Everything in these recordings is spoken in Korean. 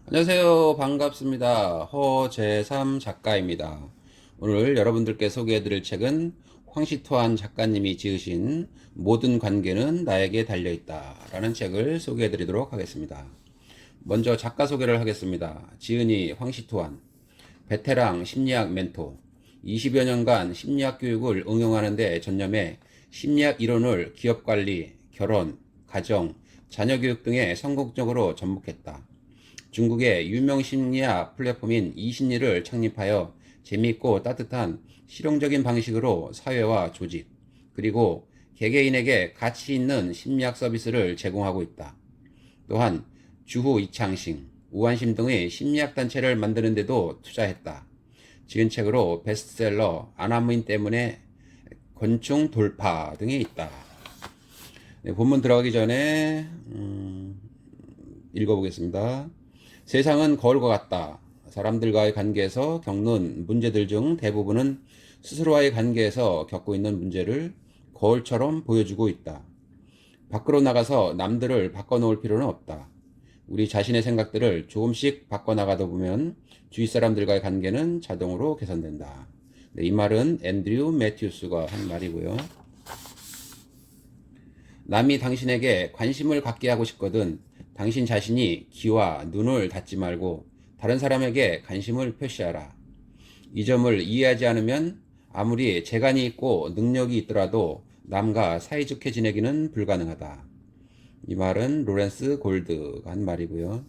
안녕하세요. 반갑습니다. 허재삼 작가입니다. 오늘 여러분들께 소개해드릴 책은 황시토한 작가님이 지으신 모든 관계는 나에게 달려있다 라는 책을 소개해드리도록 하겠습니다. 먼저 작가 소개를 하겠습니다. 지은이 황시토한, 베테랑 심리학 멘토, 20여 년간 심리학 교육을 응용하는 데 전념해 심리학 이론을 기업관리, 결혼, 가정, 자녀교육 등에 성공적으로 접목했다. 중국의 유명 심리학 플랫폼인 이심리를 창립하여 재미있고 따뜻한 실용적인 방식으로 사회와 조직, 그리고 개개인에게 가치 있는 심리학 서비스를 제공하고 있다. 또한 주후 이창싱, 우한심 등의 심리학 단체를 만드는 데도 투자했다. 지은 책으로 베스트셀러 아나무인 때문에 권충 돌파 등이 있다. 네, 본문 들어가기 전에 읽어보겠습니다. 세상은 거울과 같다. 사람들과의 관계에서 겪는 문제들 중 대부분은 스스로와의 관계에서 겪고 있는 문제를 거울처럼 보여주고 있다. 밖으로 나가서 남들을 바꿔놓을 필요는 없다. 우리 자신의 생각들을 조금씩 바꿔나가다 보면 주위 사람들과의 관계는 자동으로 개선된다. 네, 이 말은 앤드류 매튜스가 한 말이고요. 남이 당신에게 관심을 갖게 하고 싶거든 당신 자신이 귀와 눈을 닫지 말고 다른 사람에게 관심을 표시하라. 이 점을 이해하지 않으면 아무리 재간이 있고 능력이 있더라도 남과 사이좋게 지내기는 불가능하다. 이 말은 로렌스 골드가 한 말이고요.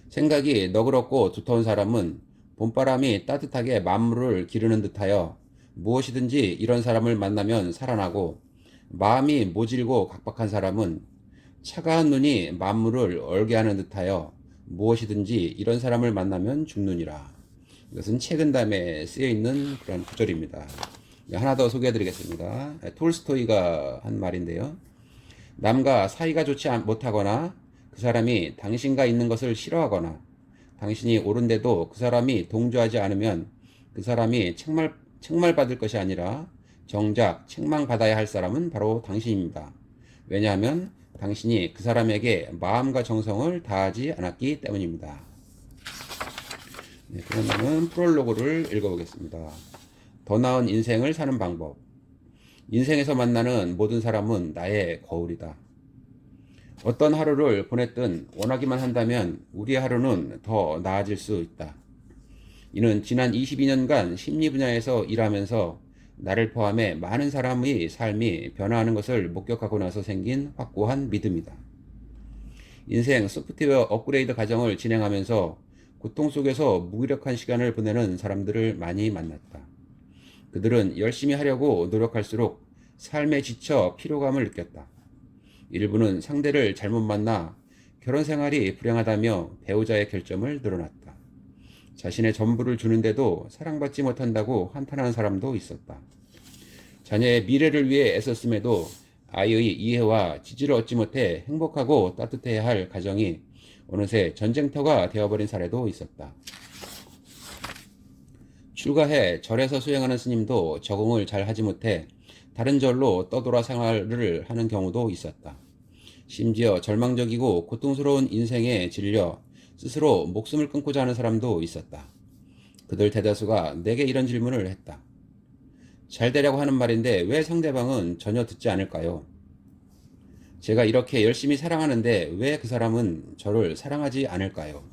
생각이 너그럽고 두터운 사람은 봄바람이 따뜻하게 만물을 기르는 듯하여 무엇이든지 이런 사람을 만나면 살아나고, 마음이 모질고 각박한 사람은 차가운 눈이 만물을 얼게 하는 듯하여 무엇이든지 이런 사람을 만나면 죽느니라. 이것은 책은담에 쓰여 있는 그런 구절입니다. 하나 더 소개해 드리겠습니다. 톨스토이가 한 말인데요. 남과 사이가 좋지 못하거나 그 사람이 당신과 있는 것을 싫어하거나 당신이 옳은데도 그 사람이 동조하지 않으면 그 사람이 책말받을 것이 아니라 정작 책망받아야 할 사람은 바로 당신입니다. 왜냐하면 당신이 그 사람에게 마음과 정성을 다하지 않았기 때문입니다. 네, 그러면 프롤로그를 읽어보겠습니다. 더 나은 인생을 사는 방법. 인생에서 만나는 모든 사람은 나의 거울이다. 어떤 하루를 보냈든 원하기만 한다면 우리의 하루는 더 나아질 수 있다. 이는 지난 22년간 심리 분야에서 일하면서 나를 포함해 많은 사람의 삶이 변화하는 것을 목격하고 나서 생긴 확고한 믿음이다. 인생 소프트웨어 업그레이드 과정을 진행하면서 고통 속에서 무기력한 시간을 보내는 사람들을 많이 만났다. 그들은 열심히 하려고 노력할수록 삶에 지쳐 피로감을 느꼈다. 일부는 상대를 잘못 만나 결혼 생활이 불행하다며 배우자의 결점을 드러났다. 자신의 전부를 주는데도 사랑받지 못한다고 한탄하는 사람도 있었다. 자녀의 미래를 위해 애썼음에도 아이의 이해와 지지를 얻지 못해 행복하고 따뜻해야 할 가정이 어느새 전쟁터가 되어버린 사례도 있었다. 출가해 절에서 수행하는 스님도 적응을 잘 하지 못해 다른 절로 떠돌아 생활을 하는 경우도 있었다. 심지어 절망적이고 고통스러운 인생에 질려 스스로 목숨을 끊고자 하는 사람도 있었다. 그들 대다수가 내게 이런 질문을 했다. 잘 되려고 하는 말인데 왜 상대방은 전혀 듣지 않을까요? 제가 이렇게 열심히 사랑하는데 왜 그 사람은 저를 사랑하지 않을까요?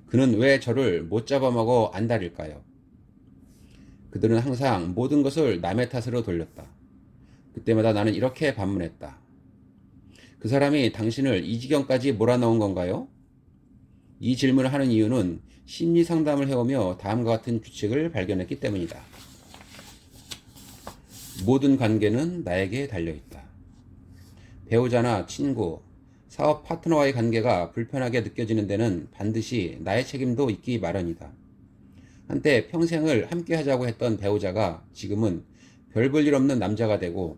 그는 왜 저를 못 잡아먹어 안달일까요? 그들은 항상 모든 것을 남의 탓으로 돌렸다. 그때마다 나는 이렇게 반문했다. 그 사람이 당신을 이 지경까지 몰아넣은 건가요? 이 질문을 하는 이유는 심리 상담을 해오며 다음과 같은 규칙을 발견했기 때문이다. 모든 관계는 나에게 달려있다. 배우자나 친구, 사업 파트너와의 관계가 불편하게 느껴지는 데는 반드시 나의 책임도 있기 마련이다. 한때 평생을 함께 하자고 했던 배우자가 지금은 별 볼 일 없는 남자가 되고,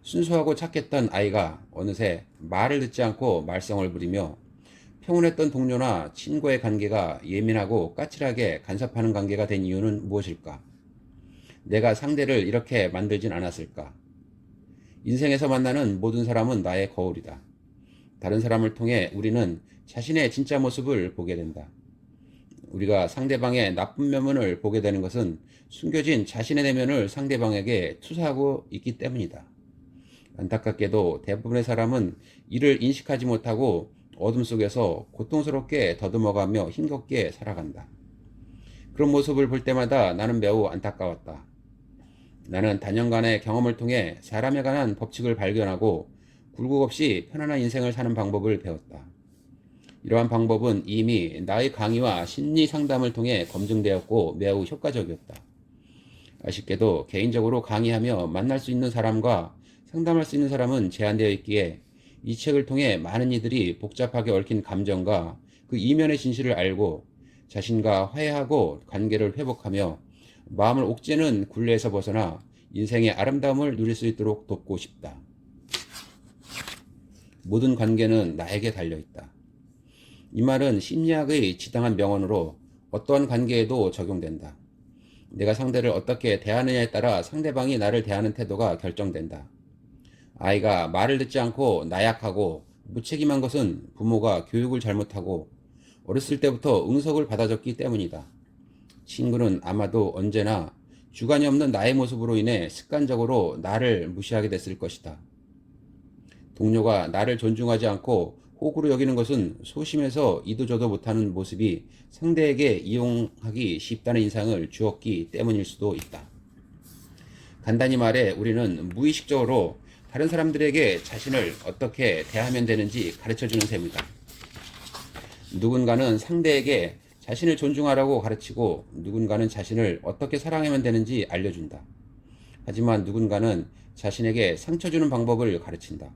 순수하고 착했던 아이가 어느새 말을 듣지 않고 말썽을 부리며, 평온했던 동료나 친구의 관계가 예민하고 까칠하게 간섭하는 관계가 된 이유는 무엇일까? 내가 상대를 이렇게 만들진 않았을까? 인생에서 만나는 모든 사람은 나의 거울이다. 다른 사람을 통해 우리는 자신의 진짜 모습을 보게 된다. 우리가 상대방의 나쁜 면을 보게 되는 것은 숨겨진 자신의 내면을 상대방에게 투사하고 있기 때문이다. 안타깝게도 대부분의 사람은 이를 인식하지 못하고 어둠 속에서 고통스럽게 더듬어가며 힘겹게 살아간다. 그런 모습을 볼 때마다 나는 매우 안타까웠다. 나는 단연간의 경험을 통해 사람에 관한 법칙을 발견하고 굴곡 없이 편안한 인생을 사는 방법을 배웠다. 이러한 방법은 이미 나의 강의와 심리 상담을 통해 검증되었고 매우 효과적이었다. 아쉽게도 개인적으로 강의하며 만날 수 있는 사람과 상담할 수 있는 사람은 제한되어 있기에 이 책을 통해 많은 이들이 복잡하게 얽힌 감정과 그 이면의 진실을 알고 자신과 화해하고 관계를 회복하며 마음을 옥죄는 굴레에서 벗어나 인생의 아름다움을 누릴 수 있도록 돕고 싶다. 모든 관계는 나에게 달려있다. 이 말은 심리학의 지당한 명언으로 어떠한 관계에도 적용된다. 내가 상대를 어떻게 대하느냐에 따라 상대방이 나를 대하는 태도가 결정된다. 아이가 말을 듣지 않고 나약하고 무책임한 것은 부모가 교육을 잘못하고 어렸을 때부터 응석을 받아줬기 때문이다. 친구는 아마도 언제나 주관이 없는 나의 모습으로 인해 습관적으로 나를 무시하게 됐을 것이다. 동료가 나를 존중하지 않고 호구로 여기는 것은 소심해서 이도저도 못하는 모습이 상대에게 이용하기 쉽다는 인상을 주었기 때문일 수도 있다. 간단히 말해 우리는 무의식적으로 다른 사람들에게 자신을 어떻게 대하면 되는지 가르쳐주는 셈이다. 누군가는 상대에게 자신을 존중하라고 가르치고 누군가는 자신을 어떻게 사랑하면 되는지 알려준다. 하지만 누군가는 자신에게 상처 주는 방법을 가르친다.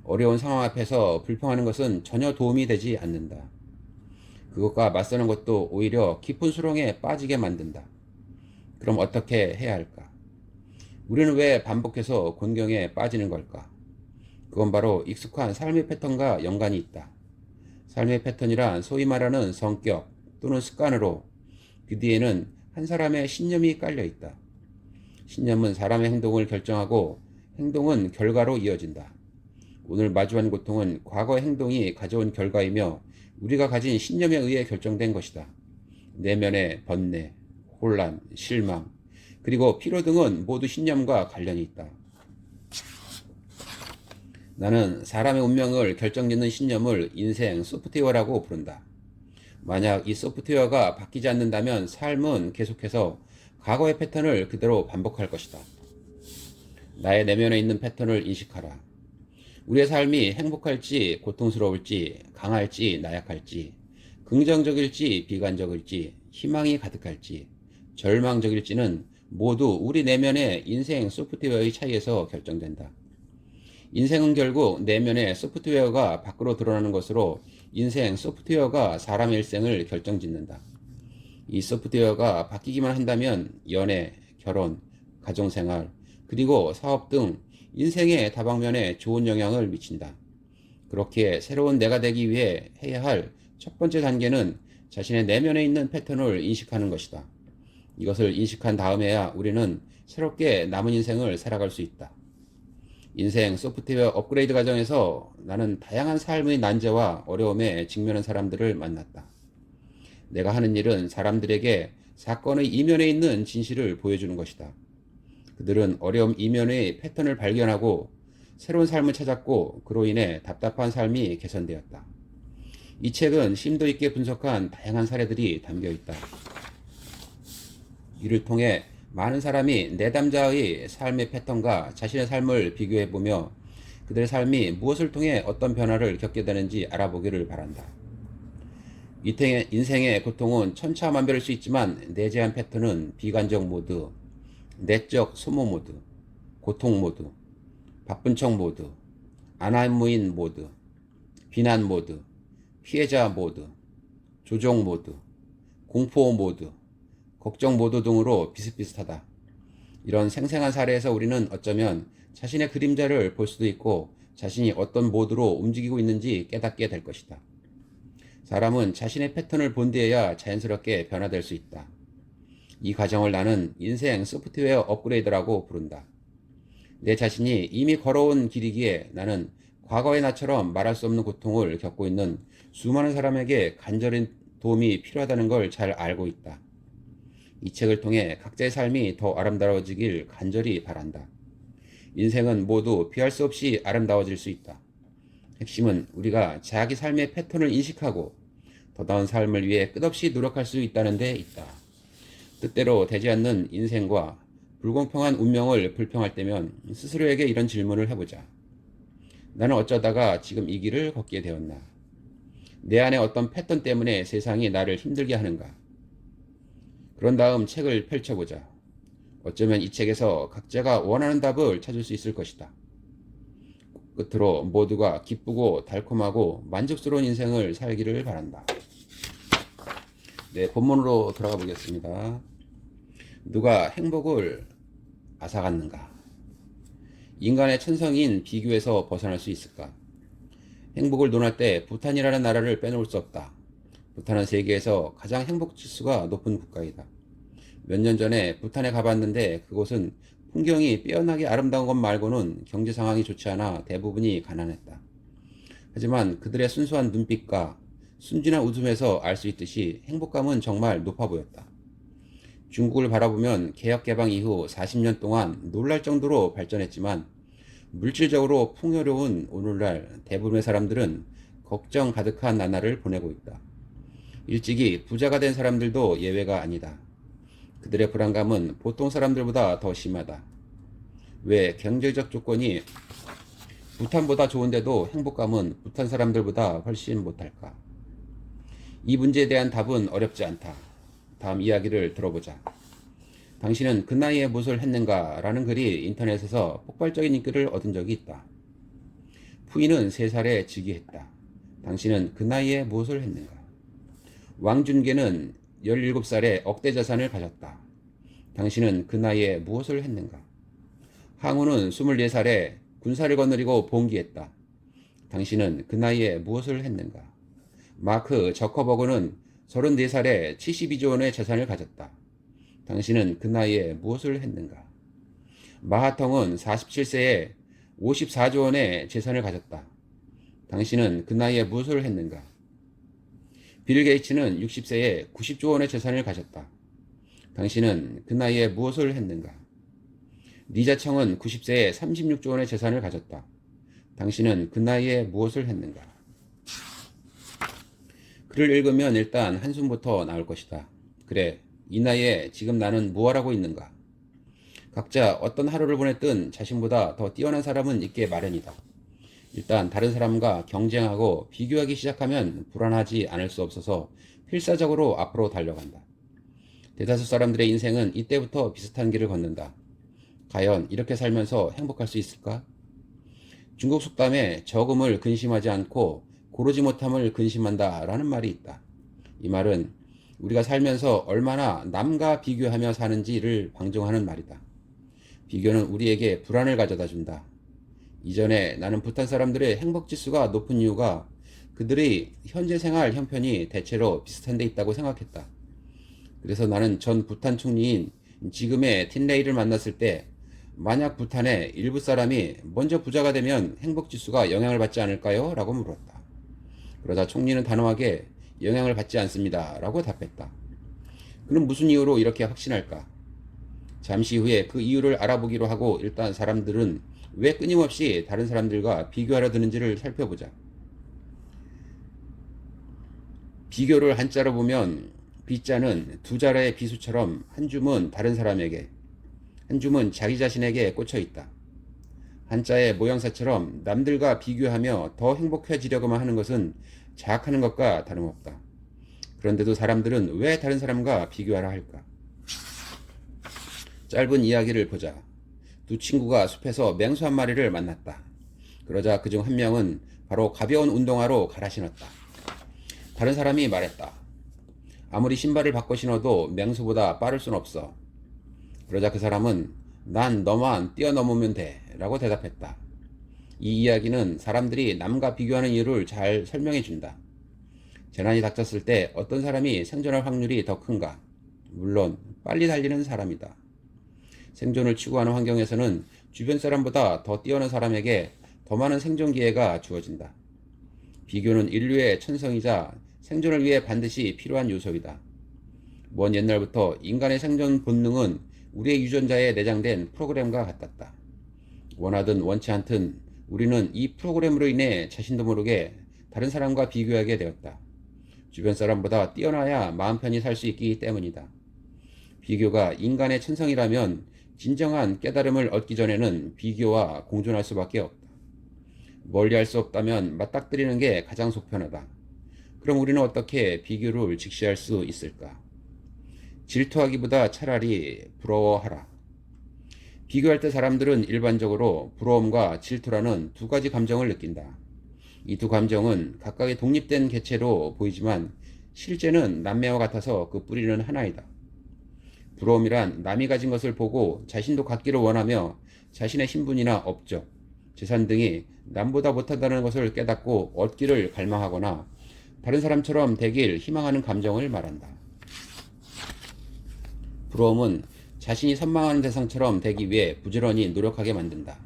어려운 상황 앞에서 불평하는 것은 전혀 도움이 되지 않는다. 그것과 맞서는 것도 오히려 깊은 수렁에 빠지게 만든다. 그럼 어떻게 해야 할까? 우리는 왜 반복해서 곤경에 빠지는 걸까? 그건 바로 익숙한 삶의 패턴과 연관이 있다. 삶의 패턴이란 소위 말하는 성격 또는 습관으로 그 뒤에는 한 사람의 신념이 깔려 있다. 신념은 사람의 행동을 결정하고 행동은 결과로 이어진다. 오늘 마주한 고통은 과거의 행동이 가져온 결과이며 우리가 가진 신념에 의해 결정된 것이다. 내면의 번뇌, 혼란, 실망, 그리고 피로 등은 모두 신념과 관련이 있다. 나는 사람의 운명을 결정짓는 신념을 인생 소프트웨어라고 부른다. 만약 이 소프트웨어가 바뀌지 않는다면 삶은 계속해서 과거의 패턴을 그대로 반복할 것이다. 나의 내면에 있는 패턴을 인식하라. 우리의 삶이 행복할지 고통스러울지 강할지 나약할지 긍정적일지 비관적일지 희망이 가득할지 절망적일지는 모두 우리 내면의 인생 소프트웨어의 차이에서 결정된다. 인생은 결국 내면의 소프트웨어가 밖으로 드러나는 것으로 인생 소프트웨어가 사람의 일생을 결정짓는다. 이 소프트웨어가 바뀌기만 한다면 연애, 결혼, 가정생활, 그리고 사업 등 인생의 다방면에 좋은 영향을 미친다. 그렇게 새로운 내가 되기 위해 해야 할 첫 번째 단계는 자신의 내면에 있는 패턴을 인식하는 것이다. 이것을 인식한 다음에야 우리는 새롭게 남은 인생을 살아갈 수 있다. 인생 소프트웨어 업그레이드 과정에서 나는 다양한 삶의 난제와 어려움에 직면한 사람들을 만났다. 내가 하는 일은 사람들에게 사건의 이면에 있는 진실을 보여주는 것이다. 그들은 어려움 이면의 패턴을 발견하고 새로운 삶을 찾았고 그로 인해 답답한 삶이 개선되었다. 이 책은 심도 있게 분석한 다양한 사례들이 담겨 있다. 이를 통해 많은 사람이 내담자의 삶의 패턴과 자신의 삶을 비교해보며 그들의 삶이 무엇을 통해 어떤 변화를 겪게 되는지 알아보기를 바란다. 인생의 고통은 천차만별일 수 있지만 내재한 패턴은 비관적 모드, 내적 소모 모드, 고통 모드, 바쁜 척 모드, 안한무인 모드, 비난 모드, 피해자 모드, 조종 모드, 공포 모드, 걱정 모드 등으로 비슷비슷하다. 이런 생생한 사례에서 우리는 어쩌면 자신의 그림자를 볼 수도 있고 자신이 어떤 모드로 움직이고 있는지 깨닫게 될 것이다. 사람은 자신의 패턴을 본 뒤에야 자연스럽게 변화될 수 있다. 이 과정을 나는 인생 소프트웨어 업그레이드라고 부른다. 내 자신이 이미 걸어온 길이기에 나는 과거의 나처럼 말할 수 없는 고통을 겪고 있는 수많은 사람에게 간절한 도움이 필요하다는 걸 잘 알고 있다. 이 책을 통해 각자의 삶이 더 아름다워지길 간절히 바란다. 인생은 모두 피할 수 없이 아름다워질 수 있다. 핵심은 우리가 자기 삶의 패턴을 인식하고 더 나은 삶을 위해 끝없이 노력할 수 있다는 데 있다. 뜻대로 되지 않는 인생과 불공평한 운명을 불평할 때면 스스로에게 이런 질문을 해보자. 나는 어쩌다가 지금 이 길을 걷게 되었나? 내 안에 어떤 패턴 때문에 세상이 나를 힘들게 하는가? 그런 다음 책을 펼쳐보자. 어쩌면 이 책에서 각자가 원하는 답을 찾을 수 있을 것이다. 끝으로 모두가 기쁘고 달콤하고 만족스러운 인생을 살기를 바란다. 네, 본문으로 들어가 보겠습니다. 누가 행복을 앗아갔는가? 인간의 천성인 비교에서 벗어날 수 있을까? 행복을 논할 때 부탄이라는 나라를 빼놓을 수 없다. 부탄은 세계에서 가장 행복 지수가 높은 국가이다. 몇 년 전에 부탄에 가봤는데 그곳은 풍경이 빼어나게 아름다운 것 말고는 경제 상황이 좋지 않아 대부분이 가난했다. 하지만 그들의 순수한 눈빛과 순진한 웃음에서 알 수 있듯이 행복감은 정말 높아 보였다. 중국을 바라보면 개혁 개방 이후 40년 동안 놀랄 정도로 발전했지만 물질적으로 풍요로운 오늘날 대부분의 사람들은 걱정 가득한 나날을 보내고 있다. 일찍이 부자가 된 사람들도 예외가 아니다. 그들의 불안감은 보통 사람들보다 더 심하다. 왜 경제적 조건이 부탄보다 좋은데도 행복감은 부탄 사람들보다 훨씬 못할까? 이 문제에 대한 답은 어렵지 않다. 다음 이야기를 들어보자. 당신은 그 나이에 무엇을 했는가? 라는 글이 인터넷에서 폭발적인 인기를 얻은 적이 있다. 부인은 3살에 즉위했다. 당신은 그 나이에 무엇을 했는가? 왕준계는 17살에 억대 자산을 가졌다. 당신은 그 나이에 무엇을 했는가? 항우는 24살에 군사를 거느리고 봉기했다. 당신은 그 나이에 무엇을 했는가? 마크 저커버그는 34살에 72조 원의 재산을 가졌다. 당신은 그 나이에 무엇을 했는가? 마하텅은 47세에 54조 원의 재산을 가졌다. 당신은 그 나이에 무엇을 했는가? 빌 게이츠는 60세에 90조 원의 재산을 가졌다. 당신은 그 나이에 무엇을 했는가? 리자청은 90세에 36조 원의 재산을 가졌다. 당신은 그 나이에 무엇을 했는가? 글을 읽으면 일단 한숨부터 나올 것이다. 그래, 이 나이에 지금 나는 무엇하고 있는가? 각자 어떤 하루를 보냈든 자신보다 더 뛰어난 사람은 있게 마련이다. 일단 다른 사람과 경쟁하고 비교하기 시작하면 불안하지 않을 수 없어서 필사적으로 앞으로 달려간다. 대다수 사람들의 인생은 이때부터 비슷한 길을 걷는다. 과연 이렇게 살면서 행복할 수 있을까? 중국 속담에 적음을 근심하지 않고 고르지 못함을 근심한다 라는 말이 있다. 이 말은 우리가 살면서 얼마나 남과 비교하며 사는지를 방증하는 말이다. 비교는 우리에게 불안을 가져다 준다. 이전에 나는 부탄 사람들의 행복지수가 높은 이유가 그들의 현재 생활 형편이 대체로 비슷한 데 있다고 생각했다. 그래서 나는 전 부탄 총리인 지금의 틴레이를 만났을 때 만약 부탄의 일부 사람이 먼저 부자가 되면 행복지수가 영향을 받지 않을까요? 라고 물었다. 그러자 총리는 단호하게 영향을 받지 않습니다. 라고 답했다. 그는 무슨 이유로 이렇게 확신할까? 잠시 후에 그 이유를 알아보기로 하고 일단 사람들은 왜 끊임없이 다른 사람들과 비교하려 드는지를 살펴보자. 비교를 한자로 보면 비자는 두 자라의 비수처럼 한 줌은 다른 사람에게, 한 줌은 자기 자신에게 꽂혀 있다. 한자의 모양새처럼 남들과 비교하며 더 행복해지려고만 하는 것은 자학하는 것과 다름없다. 그런데도 사람들은 왜 다른 사람과 비교하라 할까? 짧은 이야기를 보자. 두 친구가 숲에서 맹수 한 마리를 만났다. 그러자 그중 한 명은 바로 가벼운 운동화로 갈아 신었다. 다른 사람이 말했다. 아무리 신발을 바꿔 신어도 맹수보다 빠를 순 없어. 그러자 그 사람은 난 너만 뛰어넘으면 돼 라고 대답했다. 이 이야기는 사람들이 남과 비교하는 이유를 잘 설명해 준다. 재난이 닥쳤을 때 어떤 사람이 생존할 확률이 더 큰가? 물론 빨리 달리는 사람이다. 생존을 추구하는 환경에서는 주변 사람보다 더 뛰어난 사람에게 더 많은 생존 기회가 주어진다. 비교는 인류의 천성이자 생존을 위해 반드시 필요한 요소이다. 먼 옛날부터 인간의 생존 본능은 우리의 유전자에 내장된 프로그램과 같았다. 원하든 원치 않든 우리는 이 프로그램으로 인해 자신도 모르게 다른 사람과 비교하게 되었다. 주변 사람보다 뛰어나야 마음 편히 살 수 있기 때문이다. 비교가 인간의 천성이라면 진정한 깨달음을 얻기 전에는 비교와 공존할 수밖에 없다. 멀리할 수 없다면 맞닥뜨리는 게 가장 속편하다. 그럼 우리는 어떻게 비교를 직시할 수 있을까? 질투하기보다 차라리 부러워하라. 비교할 때 사람들은 일반적으로 부러움과 질투라는 두 가지 감정을 느낀다. 이 두 감정은 각각의 독립된 개체로 보이지만 실제는 남매와 같아서 그 뿌리는 하나이다. 부러움이란 남이 가진 것을 보고 자신도 갖기를 원하며 자신의 신분이나 업적, 재산 등이 남보다 못하다는 것을 깨닫고 얻기를 갈망하거나 다른 사람처럼 되길 희망하는 감정을 말한다. 부러움은 자신이 선망하는 대상처럼 되기 위해 부지런히 노력하게 만든다.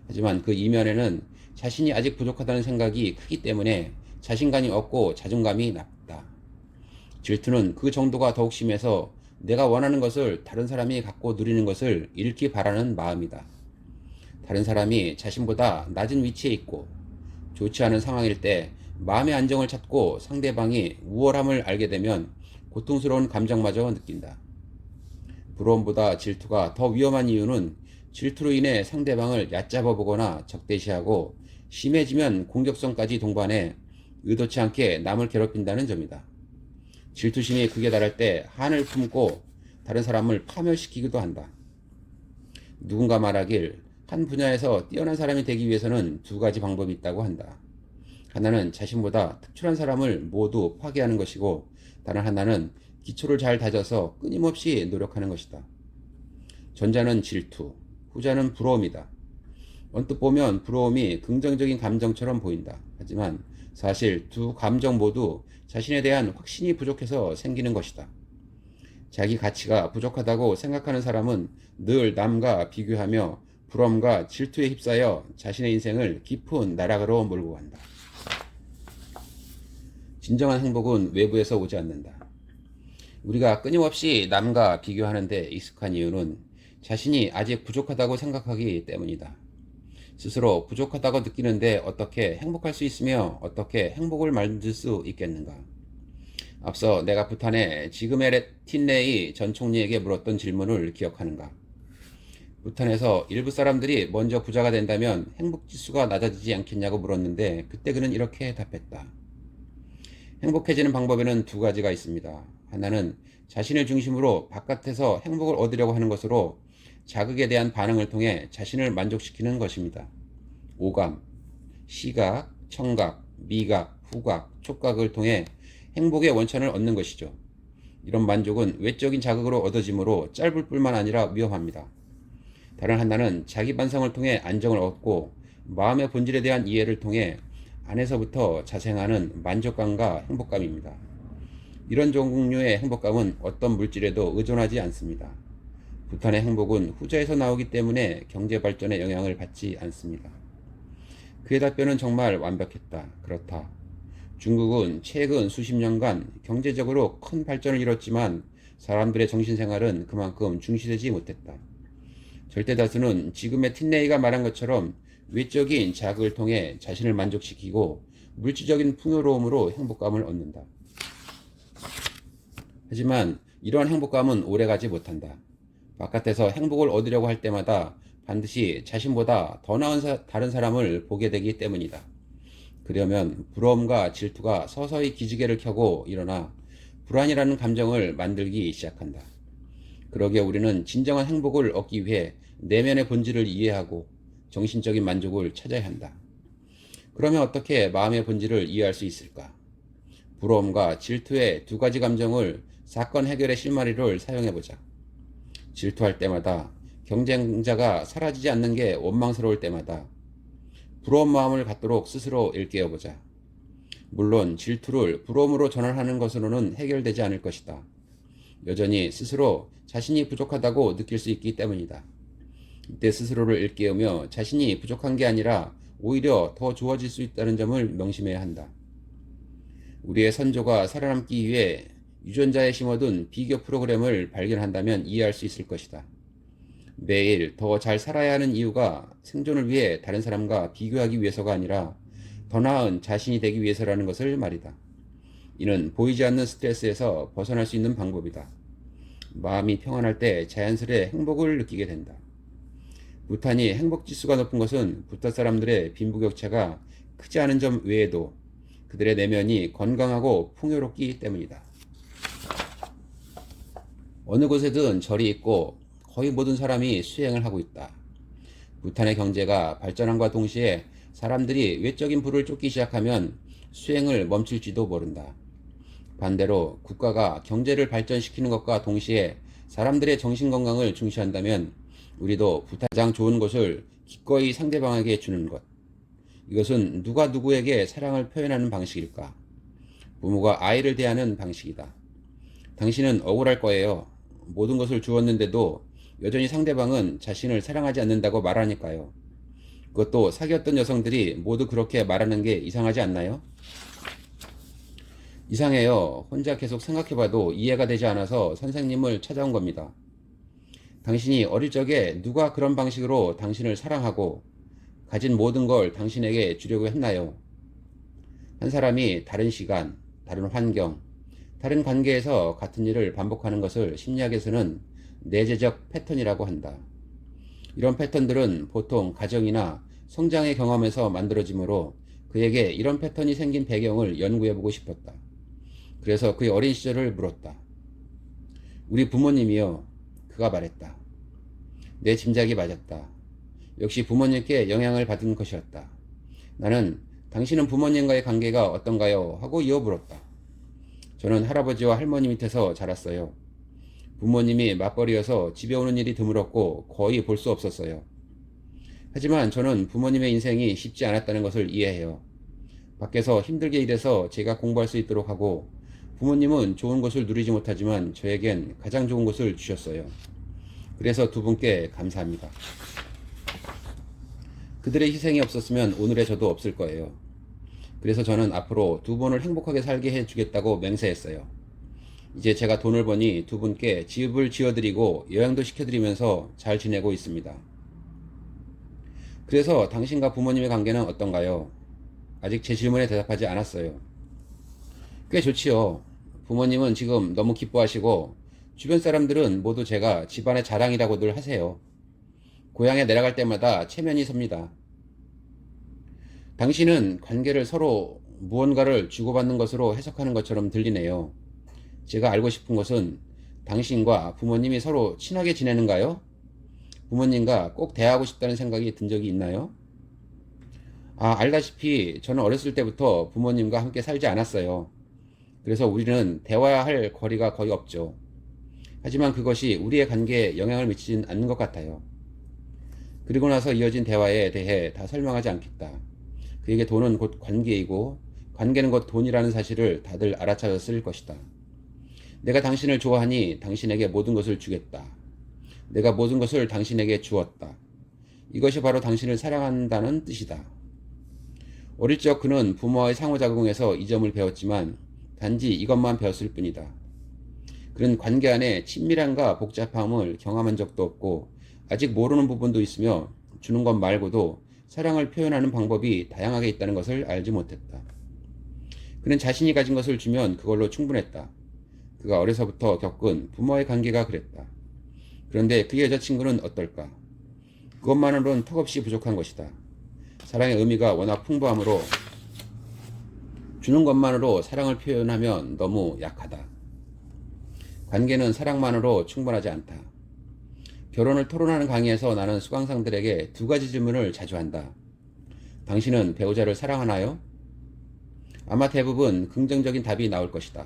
하지만 그 이면에는 자신이 아직 부족하다는 생각이 크기 때문에 자신감이 없고 자존감이 낮다. 질투는 그 정도가 더욱 심해서 내가 원하는 것을 다른 사람이 갖고 누리는 것을 잃기 바라는 마음이다. 다른 사람이 자신보다 낮은 위치에 있고 좋지 않은 상황일 때 마음의 안정을 찾고 상대방이 우월함을 알게 되면 고통스러운 감정마저 느낀다. 부러움보다 질투가 더 위험한 이유는 질투로 인해 상대방을 얕잡아 보거나 적대시하고 심해지면 공격성까지 동반해 의도치 않게 남을 괴롭힌다는 점이다. 질투심이 극에 달할 때 한을 품고 다른 사람을 파멸시키기도 한다. 누군가 말하길 한 분야에서 뛰어난 사람이 되기 위해서는 두 가지 방법이 있다고 한다. 하나는 자신보다 특출한 사람을 모두 파괴하는 것이고 다른 하나는 기초를 잘 다져서 끊임없이 노력하는 것이다. 전자는 질투, 후자는 부러움이다. 언뜻 보면 부러움이 긍정적인 감정처럼 보인다. 하지만 사실 두 감정 모두 자신에 대한 확신이 부족해서 생기는 것이다. 자기 가치가 부족하다고 생각하는 사람은 늘 남과 비교하며 부러움과 질투에 휩싸여 자신의 인생을 깊은 나락으로 몰고 간다. 진정한 행복은 외부에서 오지 않는다. 우리가 끊임없이 남과 비교하는데 익숙한 이유는 자신이 아직 부족하다고 생각하기 때문이다. 스스로 부족하다고 느끼는데 어떻게 행복할 수 있으며 어떻게 행복을 만들 수 있겠는가? 앞서 내가 부탄의 지그메 틴레이 전 총리에게 물었던 질문을 기억하는가? 부탄에서 일부 사람들이 먼저 부자가 된다면 행복지수가 낮아지지 않겠냐고 물었는데 그때 그는 이렇게 답했다. 행복해지는 방법에는 두 가지가 있습니다. 하나는 자신을 중심으로 바깥에서 행복을 얻으려고 하는 것으로 자극에 대한 반응을 통해 자신을 만족시키는 것입니다. 오감, 시각, 청각, 미각, 후각, 촉각을 통해 행복의 원천을 얻는 것이죠. 이런 만족은 외적인 자극으로 얻어지므로 짧을 뿐만 아니라 위험합니다. 다른 하나는 자기 반성을 통해 안정을 얻고 마음의 본질에 대한 이해를 통해 안에서부터 자생하는 만족감과 행복감입니다. 이런 종류의 행복감은 어떤 물질에도 의존하지 않습니다. 부탄의 행복은 후자에서 나오기 때문에 경제 발전에 영향을 받지 않습니다. 그의 답변은 정말 완벽했다. 그렇다. 중국은 최근 수십 년간 경제적으로 큰 발전을 이뤘지만 사람들의 정신생활은 그만큼 중시되지 못했다. 절대 다수는 지금의 틴레이가 말한 것처럼 외적인 자극을 통해 자신을 만족시키고 물질적인 풍요로움으로 행복감을 얻는다. 하지만 이러한 행복감은 오래가지 못한다. 바깥에서 행복을 얻으려고 할 때마다 반드시 자신보다 더 나은 다른 사람을 보게 되기 때문이다. 그러면 부러움과 질투가 서서히 기지개를 켜고 일어나 불안이라는 감정을 만들기 시작한다. 그러기에 우리는 진정한 행복을 얻기 위해 내면의 본질을 이해하고 정신적인 만족을 찾아야 한다. 그러면 어떻게 마음의 본질을 이해할 수 있을까? 부러움과 질투의 두 가지 감정을 사건 해결의 실마리를 사용해보자. 질투할 때마다, 경쟁자가 사라지지 않는 게 원망스러울 때마다 부러운 마음을 갖도록 스스로 일깨워보자. 물론 질투를 부러움으로 전환하는 것으로는 해결되지 않을 것이다. 여전히 스스로 자신이 부족하다고 느낄 수 있기 때문이다. 이때 스스로를 일깨우며 자신이 부족한 게 아니라 오히려 더 좋아질 수 있다는 점을 명심해야 한다. 우리의 선조가 살아남기 위해 유전자에 심어둔 비교 프로그램을 발견한다면 이해할 수 있을 것이다. 매일 더 잘 살아야 하는 이유가 생존을 위해 다른 사람과 비교하기 위해서가 아니라 더 나은 자신이 되기 위해서라는 것을 말이다. 이는 보이지 않는 스트레스에서 벗어날 수 있는 방법이다. 마음이 평안할 때 자연스레 행복을 느끼게 된다. 부탄이 행복지수가 높은 것은 부탄 사람들의 빈부격차가 크지 않은 점 외에도 그들의 내면이 건강하고 풍요롭기 때문이다. 어느 곳에든 절이 있고 거의 모든 사람이 수행을 하고 있다. 부탄의 경제가 발전함과 동시에 사람들이 외적인 부를 쫓기 시작하면 수행을 멈출지도 모른다. 반대로 국가가 경제를 발전시키는 것과 동시에 사람들의 정신건강을 중시한다면 우리도 부탄 가장 좋은 것을 기꺼이 상대방에게 주는 것. 이것은 누가 누구에게 사랑을 표현하는 방식일까? 부모가 아이를 대하는 방식이다. 당신은 억울할 거예요. 모든 것을 주었는데도 여전히 상대방은 자신을 사랑하지 않는다고 말하니까요. 그것도 사귀었던 여성들이 모두 그렇게 말하는 게 이상하지 않나요? 이상해요. 혼자 계속 생각해봐도 이해가 되지 않아서 선생님을 찾아온 겁니다. 당신이 어릴 적에 누가 그런 방식으로 당신을 사랑하고 가진 모든 걸 당신에게 주려고 했나요? 한 사람이 다른 시간, 다른 환경, 다른 관계에서 같은 일을 반복하는 것을 심리학에서는 내재적 패턴이라고 한다. 이런 패턴들은 보통 가정이나 성장의 경험에서 만들어지므로 그에게 이런 패턴이 생긴 배경을 연구해보고 싶었다. 그래서 그의 어린 시절을 물었다. 우리 부모님이요. 그가 말했다. 내 짐작이 맞았다. 역시 부모님께 영향을 받은 것이었다. 나는 당신은 부모님과의 관계가 어떤가요? 하고 이어 물었다. 저는 할아버지와 할머니 밑에서 자랐어요. 부모님이 맞벌이여서 집에 오는 일이 드물었고 거의 볼 수 없었어요. 하지만 저는 부모님의 인생이 쉽지 않았다는 것을 이해해요. 밖에서 힘들게 일해서 제가 공부할 수 있도록 하고 부모님은 좋은 것을 누리지 못하지만 저에겐 가장 좋은 것을 주셨어요. 그래서 두 분께 감사합니다. 그들의 희생이 없었으면 오늘의 저도 없을 거예요. 그래서 저는 앞으로 두 분을 행복하게 살게 해주겠다고 맹세했어요. 이제 제가 돈을 버니 두 분께 집을 지어드리고 여행도 시켜드리면서 잘 지내고 있습니다. 그래서 당신과 부모님의 관계는 어떤가요? 아직 제 질문에 대답하지 않았어요. 꽤 좋지요. 부모님은 지금 너무 기뻐하시고 주변 사람들은 모두 제가 집안의 자랑이라고들 하세요. 고향에 내려갈 때마다 체면이 섭니다. 당신은 관계를 서로 무언가를 주고받는 것으로 해석하는 것처럼 들리네요. 제가 알고 싶은 것은 당신과 부모님이 서로 친하게 지내는가요? 부모님과 꼭 대화하고 싶다는 생각이 든 적이 있나요? 알다시피 저는 어렸을 때부터 부모님과 함께 살지 않았어요. 그래서 우리는 대화할 거리가 거의 없죠. 하지만 그것이 우리의 관계에 영향을 미치진 않는 것 같아요. 그리고 나서 이어진 대화에 대해 다 설명하지 않겠다. 그에게 돈은 곧 관계이고 관계는 곧 돈이라는 사실을 다들 알아차렸을 것이다. 내가 당신을 좋아하니 당신에게 모든 것을 주겠다. 내가 모든 것을 당신에게 주었다. 이것이 바로 당신을 사랑한다는 뜻이다. 어릴 적 그는 부모와의 상호작용에서 이 점을 배웠지만 단지 이것만 배웠을 뿐이다. 그는 관계 안에 친밀함과 복잡함을 경험한 적도 없고 아직 모르는 부분도 있으며 주는 것 말고도 사랑을 표현하는 방법이 다양하게 있다는 것을 알지 못했다. 그는 자신이 가진 것을 주면 그걸로 충분했다. 그가 어려서부터 겪은 부모와의 관계가 그랬다. 그런데 그의 여자친구는 어떨까? 그것만으로는 턱없이 부족한 것이다. 사랑의 의미가 워낙 풍부하므로 주는 것만으로 사랑을 표현하면 너무 약하다. 관계는 사랑만으로 충분하지 않다. 결혼을 토론하는 강의에서 나는 수강생들에게 두 가지 질문을 자주 한다. 당신은 배우자를 사랑하나요? 아마 대부분 긍정적인 답이 나올 것이다.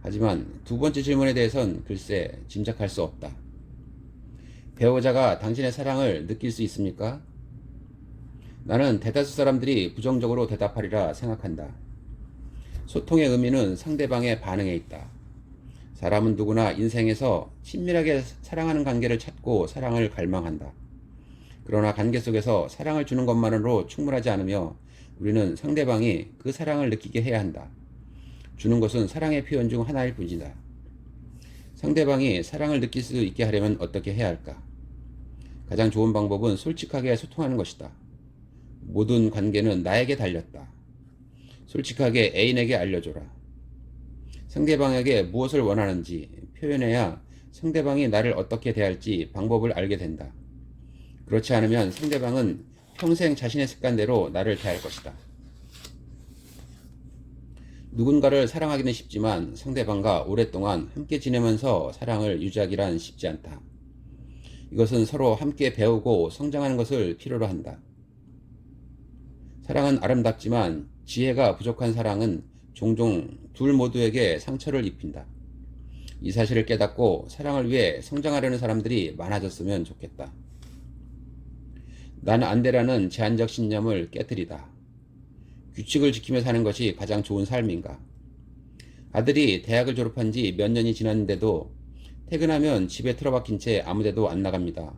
하지만 두 번째 질문에 대해선 글쎄 짐작할 수 없다. 배우자가 당신의 사랑을 느낄 수 있습니까? 나는 대다수 사람들이 부정적으로 대답하리라 생각한다. 소통의 의미는 상대방의 반응에 있다. 사람은 누구나 인생에서 친밀하게 사랑하는 관계를 찾고 사랑을 갈망한다. 그러나 관계 속에서 사랑을 주는 것만으로 충분하지 않으며 우리는 상대방이 그 사랑을 느끼게 해야 한다. 주는 것은 사랑의 표현 중 하나일 뿐이다. 상대방이 사랑을 느낄 수 있게 하려면 어떻게 해야 할까? 가장 좋은 방법은 솔직하게 소통하는 것이다. 모든 관계는 나에게 달렸다. 솔직하게 애인에게 알려줘라. 상대방에게 무엇을 원하는지 표현해야 상대방이 나를 어떻게 대할지 방법을 알게 된다. 그렇지 않으면 상대방은 평생 자신의 습관대로 나를 대할 것이다. 누군가를 사랑하기는 쉽지만 상대방과 오랫동안 함께 지내면서 사랑을 유지하기란 쉽지 않다. 이것은 서로 함께 배우고 성장하는 것을 필요로 한다. 사랑은 아름답지만 지혜가 부족한 사랑은 종종 둘 모두에게 상처를 입힌다. 이 사실을 깨닫고 사랑을 위해 성장하려는 사람들이 많아졌으면 좋겠다. 난 안 돼라는 제한적 신념을 깨뜨리다. 규칙을 지키며 사는 것이 가장 좋은 삶인가? 아들이 대학을 졸업한 지 몇 년이 지났는데도 퇴근하면 집에 틀어박힌 채 아무데도 안 나갑니다.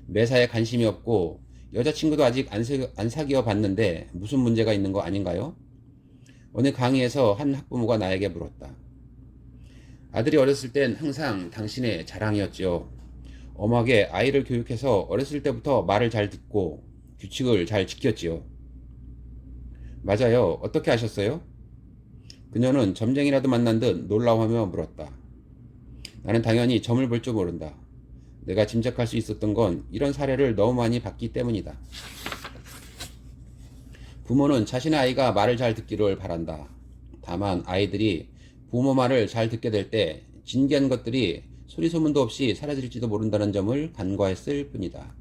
매사에 관심이 없고 여자친구도 아직 안 사귀어 봤는데 무슨 문제가 있는 거 아닌가요? 어느 강의에서 한 학부모가 나에게 물었다. 아들이 어렸을 땐 항상 당신의 자랑이었지요. 엄하게 아이를 교육해서 어렸을 때부터 말을 잘 듣고 규칙을 잘 지켰지요. 맞아요. 어떻게 아셨어요? 그녀는 점쟁이라도 만난 듯 놀라워하며 물었다. 나는 당연히 점을 볼 줄 모른다. 내가 짐작할 수 있었던 건 이런 사례를 너무 많이 봤기 때문이다. 부모는 자신의 아이가 말을 잘 듣기를 바란다. 다만 아이들이 부모 말을 잘 듣게 될 때 진기한 것들이 소리 소문도 없이 사라질지도 모른다는 점을 간과했을 뿐이다.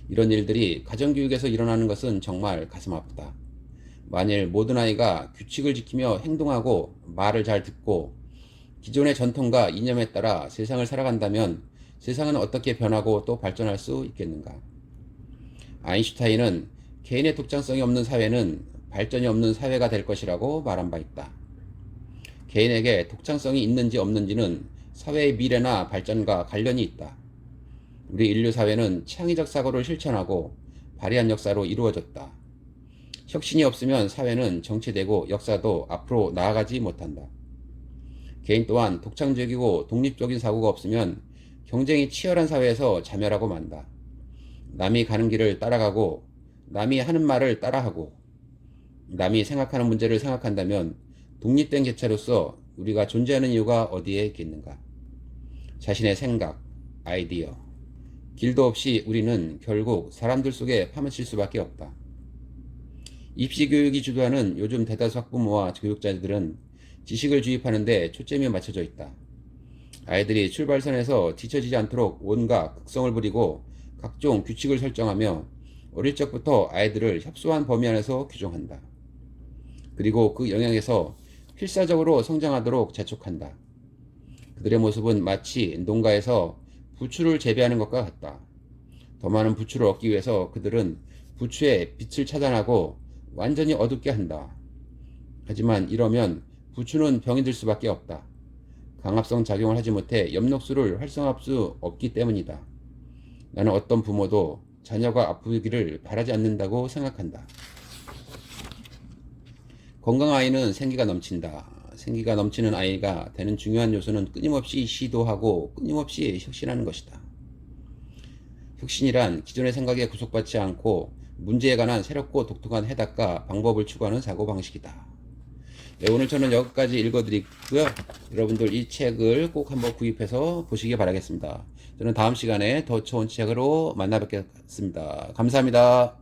이런 일들이 가정교육에서 일어나는 것은 정말 가슴 아프다. 만일 모든 아이가 규칙을 지키며 행동하고 말을 잘 듣고 기존의 전통과 이념에 따라 세상을 살아간다면 세상은 어떻게 변하고 또 발전할 수 있겠는가? 아인슈타인은 개인의 독창성이 없는 사회는 발전이 없는 사회가 될 것이라고 말한 바 있다. 개인에게 독창성이 있는지 없는지는 사회의 미래나 발전과 관련이 있다. 우리 인류 사회는 창의적 사고를 실천하고 발휘한 역사로 이루어졌다. 혁신이 없으면 사회는 정체되고 역사도 앞으로 나아가지 못한다. 개인 또한 독창적이고 독립적인 사고가 없으면 경쟁이 치열한 사회에서 자멸하고 만다. 남이 가는 길을 따라가고 남이 하는 말을 따라하고 남이 생각하는 문제를 생각한다면 독립된 개체로서 우리가 존재하는 이유가 어디에 있겠는가? 자신의 생각, 아이디어, 길도 없이 우리는 결국 사람들 속에 파묻힐 수밖에 없다. 입시교육이 주도하는 요즘 대다수 학부모와 교육자들은 지식을 주입하는 데 초점이 맞춰져 있다. 아이들이 출발선에서 뒤처지지 않도록 온갖 극성을 부리고 각종 규칙을 설정하며 어릴 적부터 아이들을 협소한 범위 안에서 규정한다. 그리고 그 영향에서 필사적으로 성장하도록 재촉한다. 그들의 모습은 마치 농가에서 부추를 재배하는 것과 같다. 더 많은 부추를 얻기 위해서 그들은 부추의 빛을 차단하고 완전히 어둡게 한다. 하지만 이러면 부추는 병이 들 수밖에 없다. 강압성 작용을 하지 못해 엽록수를 활성화할 수 없기 때문이다. 나는 어떤 부모도 자녀가 아프기를 바라지 않는다고 생각한다. 건강한 아이는 생기가 넘친다. 생기가 넘치는 아이가 되는 중요한 요소는 끊임없이 시도하고 끊임없이 혁신하는 것이다. 혁신이란 기존의 생각에 구속받지 않고 문제에 관한 새롭고 독특한 해답과 방법을 추구하는 사고방식이다. 네, 오늘 저는 여기까지 읽어드리고요. 여러분들 이 책을 꼭 한번 구입해서 보시기 바라겠습니다. 저는 다음 시간에 더 좋은 책으로 만나 뵙겠습니다. 감사합니다.